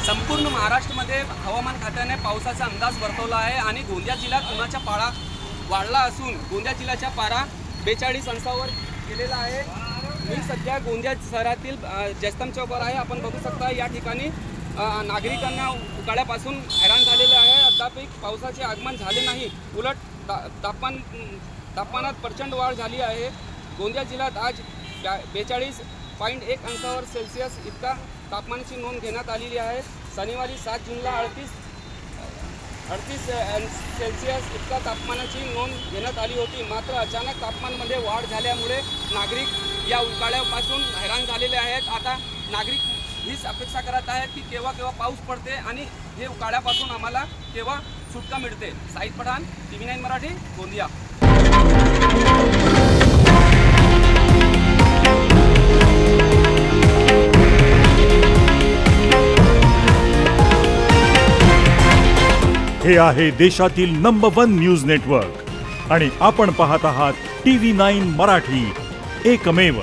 संपूर्ण महाराष्ट्रामध्ये हवामान खात्याने पावसाचा अंदाज वर्तवला आहे आणि गोंदिया जिल्ह्यात उन्हाचा पारा वाढला असून गोंदिया जिल्ह्याचा पारा 42 अंशावर गेलेला आहे। मी सध्या गोंदिया शहरातील जयस्तंभ चौकावर आहे। आपण बघू शकता या ठिकाणी नागरिकांना उकाड्यापासून हैराण झालेले आहे। अद्याप पावसाचे आगमन झाले नाही, उलट तापमानात प्रचंड वाढ झाली आहे। गोंदिया जिल्ह्यात आज 42.1 अंशावर सेल्सिअस इतका तापमानाची नोंद घेण्यात आलेली आहे। शनिवारी 7 जूनला 38 सेल्सिअस इतका तापमानाची नोंद घेण्यात आली होती। मात्र अचानक तापमानामध्ये वाढ झाल्यामुळे नागरिक या उकाड्यापासून हैराण झालेले आहेत। आता नागरिक हीच अपेक्षा करत आहेत की केव्हा पाऊस पडते आणि हे उकाड्यापासून आम्हाला केव्हा सुटका मिळते। साईद पठाण, TV9 मराठी, गोंदिया। हे आहे देशातील नंबर 1 न्यूज नेटवर्क आणि आपण पाहत आहात TV9 मराठी, एकमेव।